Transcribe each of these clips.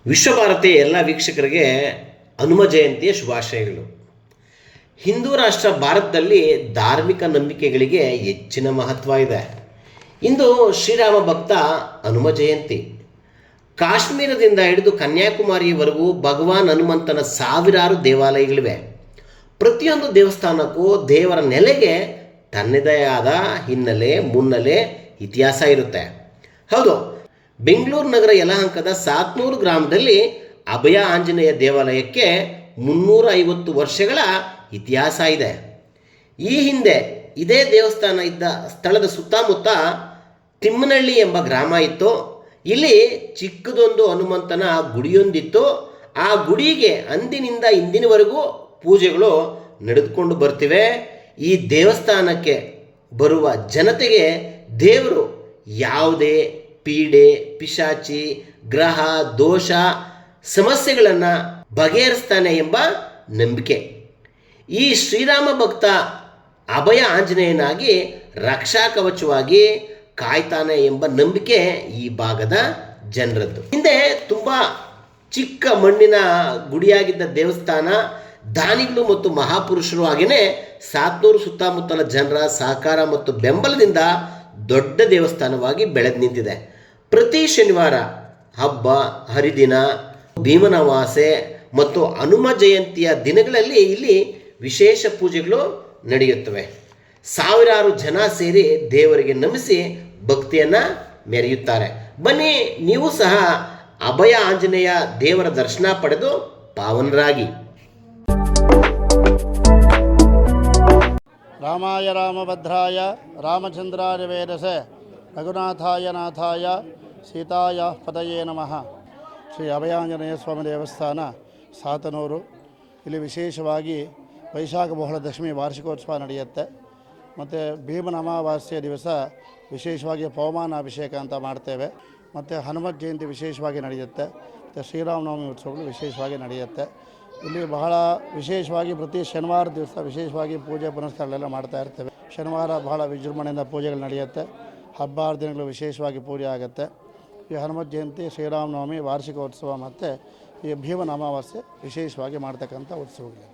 ವಿಶ್ವಭಾರತಿ ಎಲ್ಲ ವೀಕ್ಷಕರಿಗೆ ಹನುಮ ಜಯಂತಿಯ ಶುಭಾಶಯಗಳು. ಹಿಂದೂ ರಾಷ್ಟ್ರ ಭಾರತದಲ್ಲಿ ಧಾರ್ಮಿಕ ನಂಬಿಕೆಗಳಿಗೆ ಹೆಚ್ಚಿನ ಮಹತ್ವ ಇದೆ. ಇಂದು ಶ್ರೀರಾಮ ಭಕ್ತ ಹನುಮ ಜಯಂತಿ. ಕಾಶ್ಮೀರದಿಂದ ಹಿಡಿದು ಕನ್ಯಾಕುಮಾರಿಯವರೆಗೂ ಭಗವಾನ್ ಹನುಮಂತನ ಸಾವಿರಾರು ದೇವಾಲಯಗಳಿವೆ. ಪ್ರತಿಯೊಂದು ದೇವಸ್ಥಾನಕ್ಕೂ ದೇವರ ನೆಲೆಗೆ ತನ್ನದೇ ಆದ ಹಿನ್ನೆಲೆ, ಮುನ್ನೆಲೆ, ಇತಿಹಾಸ ಇರುತ್ತೆ. ಹೌದು, ಬೆಂಗಳೂರು ನಗರ ಯಲಹಂಕದ ಸಾತ್ನೂರು ಗ್ರಾಮದಲ್ಲಿ ಅಭಯ ಆಂಜನೇಯ ದೇವಾಲಯಕ್ಕೆ 350 ವರ್ಷಗಳ ಇತಿಹಾಸ ಇದೆ. ಈ ಹಿಂದೆ ಇದೇ ದೇವಸ್ಥಾನ ಇದ್ದ ಸ್ಥಳದ ಸುತ್ತಮುತ್ತ ತಿಮ್ಮನಹಳ್ಳಿ ಎಂಬ ಗ್ರಾಮ ಇತ್ತು. ಇಲ್ಲಿ ಚಿಕ್ಕದೊಂದು ಹನುಮಂತನ ಗುಡಿಯೊಂದಿತ್ತು. ಆ ಗುಡಿಗೆ ಅಂದಿನಿಂದ ಇಂದಿನವರೆಗೂ ಪೂಜೆಗಳು ನಡೆದುಕೊಂಡು ಬರ್ತಿವೆ. ಈ ದೇವಸ್ಥಾನಕ್ಕೆ ಬರುವ ಜನತೆಗೆ ದೇವರು ಯಾವುದೇ ಪೀಡೆ, ಪಿಶಾಚಿ, ಗ್ರಹ ದೋಷ ಸಮಸ್ಯೆಗಳನ್ನು ಬಗೆಹರಿಸ್ತಾನೆ ಎಂಬ ನಂಬಿಕೆ. ಈ ಶ್ರೀರಾಮ ಭಕ್ತ ಅಭಯ ಆಂಜನೇಯನಾಗಿ ರಕ್ಷಾ ಕವಚವಾಗಿ ಕಾಯ್ತಾನೆ ಎಂಬ ನಂಬಿಕೆ ಈ ಭಾಗದ ಜನರದ್ದು. ಹಿಂದೆ ತುಂಬ ಚಿಕ್ಕ ಮಣ್ಣಿನ ಗುಡಿಯಾಗಿದ್ದ ದೇವಸ್ಥಾನ ದಾನಿಗಳು ಮತ್ತು ಮಹಾಪುರುಷರು ಹಾಗೆಯೇ ಸಾತ್ನೂರು ಸುತ್ತಮುತ್ತಲ ಜನರ ಸಹಕಾರ ಮತ್ತು ಬೆಂಬಲದಿಂದ ದೊಡ್ಡ ದೇವಸ್ಥಾನವಾಗಿ ಬೆಳೆದು ನಿಂತಿದೆ. ಪ್ರತಿ ಶನಿವಾರ ಹಬ್ಬ ಹರಿದಿನ, ಭೀಮನವಾಸೆ ಮತ್ತು ಹನುಮ ಜಯಂತಿಯ ದಿನಗಳಲ್ಲಿ ಇಲ್ಲಿ ವಿಶೇಷ ಪೂಜೆಗಳು ನಡೆಯುತ್ತವೆ. ಸಾವಿರಾರು ಜನ ಸೇರಿ ದೇವರಿಗೆ ನಮಿಸಿ ಭಕ್ತಿಯನ್ನು ಮೆರೆಯುತ್ತಾರೆ. ಬನ್ನಿ, ನೀವು ಸಹ ಅಭಯ ಆಂಜನೇಯ ದೇವರ ದರ್ಶನ ಪಡೆದು ಪಾವನರಾಗಿ. ರಾಮಾಯ ರಾಮಭದ್ರಾಯ ರಾಮಚಂದ್ರಾಯ ವೇದಸೆ ರಘುನಾಥಾಯ ನಾಥಾಯ ಸೀತಾಯ ಪದಯೇ ನಮಃ. ಶ್ರೀ ಅಭಯಾಂಜನೇಯ ಸ್ವಾಮಿ ದೇವಸ್ಥಾನ ಸಾತನೂರು. ಇಲ್ಲಿ ವಿಶೇಷವಾಗಿ ವೈಶಾಖ ಬಹುಳ ದಶಮಿ ವಾರ್ಷಿಕೋತ್ಸವ ನಡೆಯುತ್ತೆ. ಮತ್ತು ಭೀಮನ ಅಮಾವಾಸ್ಯೆಯ ದಿವಸ ವಿಶೇಷವಾಗಿ ಪವಮಾನಾಭಿಷೇಕ ಅಂತ ಮಾಡ್ತೇವೆ. ಮತ್ತು ಹನುಮತ್ ಜಯಂತಿ ವಿಶೇಷವಾಗಿ ನಡೆಯುತ್ತೆ. ಮತ್ತು ಶ್ರೀರಾಮನವಮಿ ಉತ್ಸವಗಳು ವಿಶೇಷವಾಗಿ ನಡೆಯುತ್ತೆ. ಇಲ್ಲಿ ಬಹಳ ವಿಶೇಷವಾಗಿ ಪ್ರತಿ ಶನಿವಾರ ದಿವಸ ವಿಶೇಷವಾಗಿ ಪೂಜೆ ಪುನಸ್ಕಾರಗಳೆಲ್ಲ ಮಾಡ್ತಾ ಇರ್ತೇವೆ. ಶನಿವಾರ ಬಹಳ ವಿಜೃಂಭಣೆಯಿಂದ ಪೂಜೆಗಳು ನಡೆಯುತ್ತೆ. ಹಬ್ಬ ದಿನಗಳು ವಿಶೇಷವಾಗಿ ಪೂಜೆ ಆಗುತ್ತೆ. ಈ ಹನುಮತ್ ಜಯಂತಿ, ಶ್ರೀರಾಮನವಮಿ, ವಾರ್ಷಿಕೋತ್ಸವ ಮತ್ತು ಈ ಭೀಮನ ಅಮಾವಾಸ್ಯೆ ವಿಶೇಷವಾಗಿ ಮಾಡ್ತಕ್ಕಂಥ ಉತ್ಸವಗಳು.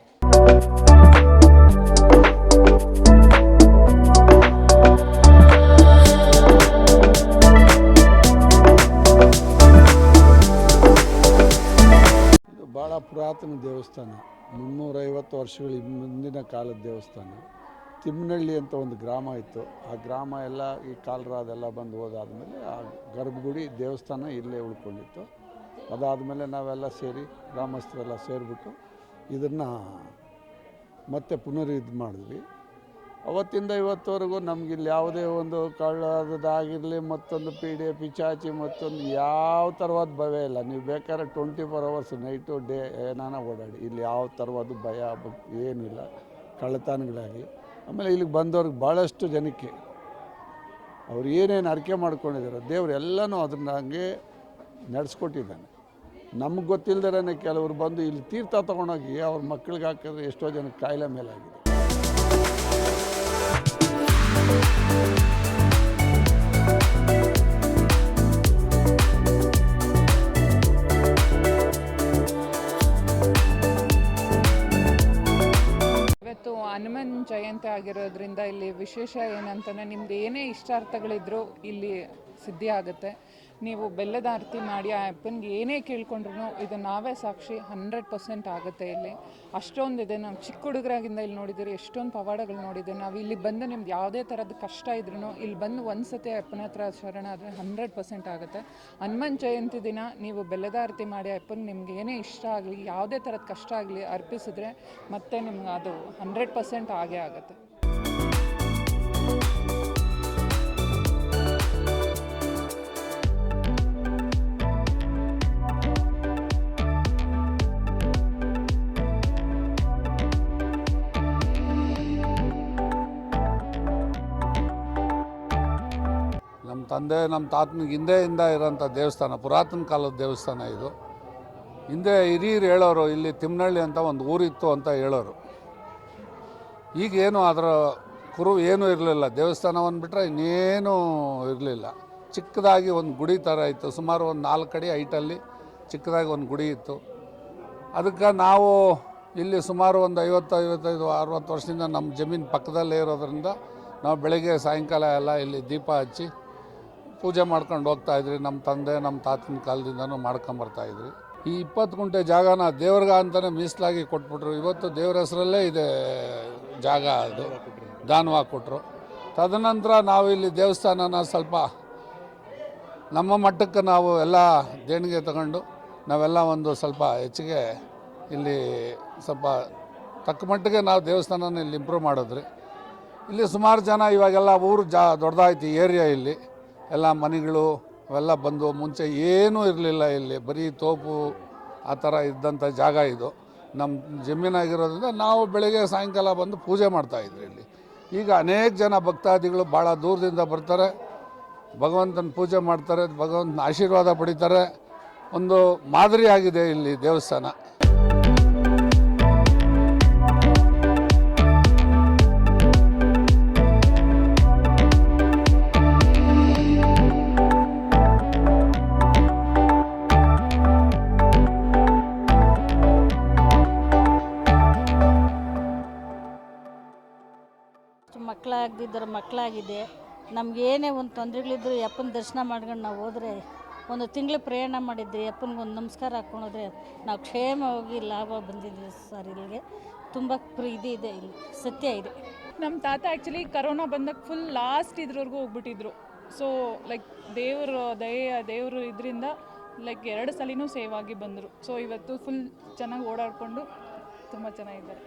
ಇದು ಭಾಳ ಪುರಾತನ ದೇವಸ್ಥಾನ, 350 ವರ್ಷಗಳ ಮುಂದಿನ ಕಾಲದ ದೇವಸ್ಥಾನ. ತಿಮ್ಮನಹಳ್ಳಿ ಅಂತ ಒಂದು ಗ್ರಾಮ ಇತ್ತು. ಆ ಗ್ರಾಮ ಎಲ್ಲ ಈ ಕಾಲರ ಅದೆಲ್ಲ ಬಂದು ಹೋದಾದಮೇಲೆ ಆ ಗರ್ಭಗುಡಿ ದೇವಸ್ಥಾನ ಇಲ್ಲೇ ಉಳ್ಕೊಂಡಿತ್ತು. ಅದಾದಮೇಲೆ ನಾವೆಲ್ಲ ಸೇರಿ ಗ್ರಾಮಸ್ಥರೆಲ್ಲ ಸೇರಿಬಿಟ್ಟು ಇದನ್ನು ಮತ್ತೆ ಇದು ಮಾಡಿದ್ವಿ. ಅವತ್ತಿಂದ ಇವತ್ತವರೆಗೂ ನಮಗಿಲ್ಲಿ ಯಾವುದೇ ಒಂದು ಕಳ್ಳದಾಗಿರಲಿ, ಮತ್ತೊಂದು ಪೀಡೆ ಪಿಚಾಚಿ, ಮತ್ತೊಂದು ಯಾವ ಥರವಾದ ಭಯ ಇಲ್ಲ. ನೀವು ಬೇಕಾದ್ರೆ 24 hours ನೈಟು ಡೇ ಏನಾನ ಓಡಾಡಿ, ಇಲ್ಲಿ ಯಾವ ಥರವಾದ ಭಯ ಏನೂ ಇಲ್ಲ. ಕಳ್ಳತನಗಳಾಗಲಿ, ಆಮೇಲೆ ಇಲ್ಲಿಗೆ ಬಂದವ್ರಿಗೆ ಭಾಳಷ್ಟು ಜನಕ್ಕೆ ಅವ್ರು ಏನೇನು ಅರಿಕೆ ಮಾಡ್ಕೊಂಡಿದ್ದಾರೆ ದೇವ್ರು ಎಲ್ಲನೂ ಅದನ್ನು ಹಂಗೆ ನಡೆಸ್ಕೊಟ್ಟಿದ್ದಾನೆ. ನಮಗೆ ಗೊತ್ತಿಲ್ಲದೇ ಕೆಲವರು ಬಂದು ಇಲ್ಲಿ ತೀರ್ಥ ತೊಗೊಂಡೋಗಿ ಅವ್ರ ಮಕ್ಕಳಿಗೆ ಹಾಕಿದ್ರೆ ಎಷ್ಟೋ ಜನಕ್ಕೆ ಕಾಯಿಲೆ ಮೇಲಾಗಿದೆ. ಹನುಮನ್ ಜಯಂತಿ ಆಗಿರೋದ್ರಿಂದ ಇಲ್ಲಿ ವಿಶೇಷ ಏನಂತಂದರೆ, ನಿಮ್ದು ಏನೇ ಇಷ್ಟಾರ್ಥಗಳಿದ್ರೂ ಇಲ್ಲಿ ಸಿದ್ಧಿ ಆಗುತ್ತೆ. ನೀವು ಬೆಲ್ಲದ ಆರತಿ ಮಾಡಿ ಆ ಅಪ್ಪನಿಗೆ ಏನೇ ಕೇಳ್ಕೊಂಡ್ರು ಇದು ನಾವೇ ಸಾಕ್ಷಿ 100% ಆಗುತ್ತೆ. ಇಲ್ಲಿ ಅಷ್ಟೊಂದಿದೆ. ನಾವು ಚಿಕ್ಕ ಹುಡುಗರಾಗಿಂದ ಇಲ್ಲಿ ನೋಡಿದ್ದೀರಿ, ಎಷ್ಟೊಂದು ಪವಾಡಗಳು ನೋಡಿದ್ದೀವಿ. ನಾವು ಇಲ್ಲಿ ಬಂದು ನಿಮ್ದು ಯಾವುದೇ ಥರದ ಕಷ್ಟ ಇದ್ರೂ ಇಲ್ಲಿ ಬಂದು ಒಂದು ಸತಿ ಅಪ್ಪನ ಹತ್ರ ಶರಣ ಆದರೆ 100% ಆಗುತ್ತೆ. ಹನುಮನ್ ಜಯಂತಿ ದಿನ ನೀವು ಬೆಲ್ಲದ ಆರತಿ ಮಾಡಿ ಅಪ್ಪನ ನಿಮ್ಗೆ ಏನೇ ಇಷ್ಟ ಆಗಲಿ, ಯಾವುದೇ ಥರದ ಕಷ್ಟ ಆಗಲಿ ಅರ್ಪಿಸಿದ್ರೆ ಮತ್ತೆ ನಿಮ್ಗೆ ಅದು 100% ಆಗೇ ಆಗುತ್ತೆ. ನಮ್ಮ ತಂದೆ ನಮ್ಮ ತಾತನಿಗೆ ಹಿಂದೆಯಿಂದ ಇರೋಂಥ ದೇವಸ್ಥಾನ, ಪುರಾತನ ಕಾಲದ ದೇವಸ್ಥಾನ ಇದು. ಹಿಂದೆ ಹಿರಿಯರು ಹೇಳೋರು ಇಲ್ಲಿ ತಿಮ್ಮನಹಳ್ಳಿ ಅಂತ ಒಂದು ಊರಿತ್ತು ಅಂತ ಹೇಳೋರು. ಈಗೇನು ಅದರ ಕುರು ಏನೂ ಇರಲಿಲ್ಲ. ದೇವಸ್ಥಾನವನ್ನು ಬಿಟ್ಟರೆ ಇನ್ನೇನೂ ಇರಲಿಲ್ಲ. ಚಿಕ್ಕದಾಗಿ ಒಂದು ಗುಡಿ ಥರ ಇತ್ತು. ಸುಮಾರು ಒಂದು 4 ಅಡಿ ಹೈಟಲ್ಲಿ ಚಿಕ್ಕದಾಗಿ ಒಂದು ಗುಡಿ ಇತ್ತು. ಅದಕ್ಕೆ ನಾವು ಇಲ್ಲಿ ಸುಮಾರು ಒಂದು 50-55-60 ವರ್ಷದಿಂದ ನಮ್ಮ ಜಮೀನು ಪಕ್ಕದಲ್ಲೇ ಇರೋದ್ರಿಂದ ನಾವು ಬೆಳಗ್ಗೆ ಸಾಯಂಕಾಲ ಎಲ್ಲ ಇಲ್ಲಿ ದೀಪ ಹಚ್ಚಿ ಪೂಜೆ ಮಾಡ್ಕೊಂಡು ಹೋಗ್ತಾಯಿದ್ರಿ. ನಮ್ಮ ತಂದೆ ನಮ್ಮ ತಾತನ ಕಾಲದಿಂದನೂ ಮಾಡ್ಕೊಂಬರ್ತಾಯಿದ್ರಿ. ಈ 20 ಗುಂಟೆ ಜಾಗನ ದೇವ್ರಿಗ ಅಂತಲೇ ಮೀಸಲಾಗಿ ಕೊಟ್ಬಿಟ್ರು. ಇವತ್ತು ದೇವ್ರ ಹೆಸರಲ್ಲೇ ಇದೆ ಜಾಗ, ಅದು ದಾನವಾಗಿ ಕೊಟ್ಟರು. ತದನಂತರ ನಾವು ಇಲ್ಲಿ ದೇವಸ್ಥಾನನ ಸ್ವಲ್ಪ ನಮ್ಮ ಮಟ್ಟಕ್ಕೆ ನಾವು ಎಲ್ಲ ದೇಣಿಗೆ ತಗೊಂಡು ನಾವೆಲ್ಲ ಒಂದು ಸ್ವಲ್ಪ ಹೆಚ್ಚಿಗೆ ಇಲ್ಲಿ ಸ್ವಲ್ಪ ತಕ್ಕ ಮಟ್ಟಿಗೆ ನಾವು ದೇವಸ್ಥಾನನ ಇಲ್ಲಿ ಇಂಪ್ರೂವ್ ಮಾಡಿದ್ರಿ. ಇಲ್ಲಿ ಸುಮಾರು ಜನ ಇವಾಗೆಲ್ಲ ಊರು ದೊಡ್ಡದಾಯ್ತು. ಏರಿಯಾ ಇಲ್ಲಿ ಎಲ್ಲ ಮನೆಗಳು ಅವೆಲ್ಲ ಬಂದು, ಮುಂಚೆ ಏನೂ ಇರಲಿಲ್ಲ ಇಲ್ಲಿ, ಬರೀ ತೋಪು ಆ ಥರ ಇದ್ದಂಥ ಜಾಗ ಇದು. ನಮ್ಮ ಜಮೀನಾಗಿರೋದ್ರಿಂದ ನಾವು ಬೆಳಗ್ಗೆ ಸಾಯಂಕಾಲ ಬಂದು ಪೂಜೆ ಮಾಡ್ತಾಯಿದ್ರಿ ಇಲ್ಲಿ. ಈಗ ಅನೇಕ ಜನ ಭಕ್ತಾದಿಗಳು ಭಾಳ ದೂರದಿಂದ ಬರ್ತಾರೆ, ಭಗವಂತನ ಪೂಜೆ ಮಾಡ್ತಾರೆ, ಭಗವಂತನ ಆಶೀರ್ವಾದ ಪಡಿತಾರೆ. ಒಂದು ಮಾದರಿಯಾಗಿದೆ ಇಲ್ಲಿ ದೇವಸ್ಥಾನ. ಮಕ್ಕಳಾಗದಿದ್ದರೆ ಮಕ್ಕಳಾಗಿದೆ. ನಮಗೇನೇ ಒಂದು ತೊಂದರೆಗಳಿದ್ರು ಅಪ್ಪನ ದರ್ಶನ ಮಾಡ್ಕೊಂಡು ನಾವು ಹೋದರೆ, ಒಂದು ತಿಂಗಳು ಪ್ರಯಾಣ ಮಾಡಿದ್ರಿ ಅಪ್ಪನಿಗೊಂದು ನಮಸ್ಕಾರ ಹಾಕ್ಕೊಂಡ್ರೆ ನಾವು ಕ್ಷೇಮವಾಗಿ ಲಾಭ ಬಂದಿದ್ವಿ ಸರ್. ಇಲ್ಲಿಗೆ ತುಂಬ ಪ್ರೀತಿ ಇದೆ, ಇಲ್ಲಿ ಸತ್ಯ ಇದೆ. ನಮ್ಮ ತಾತ ಆ್ಯಕ್ಚುಲಿ ಕರೋನಾ ಬಂದಾಗ ಫುಲ್ ಲಾಸ್ಟ್ ಇದ್ರವರೆಗೂ ಹೋಗ್ಬಿಟ್ಟಿದ್ರು. ಸೊ ಲೈಕ್ ದೇವರು ಇದರಿಂದ ಲೈಕ್ 2 ಸಲಿನೂ ಸೇವ್ ಆಗಿ ಬಂದರು. ಸೊ ಇವತ್ತು ಫುಲ್ ಚೆನ್ನಾಗಿ ಓಡಾಡಿಕೊಂಡು ತುಂಬ ಚೆನ್ನಾಗಿದ್ದಾರೆ.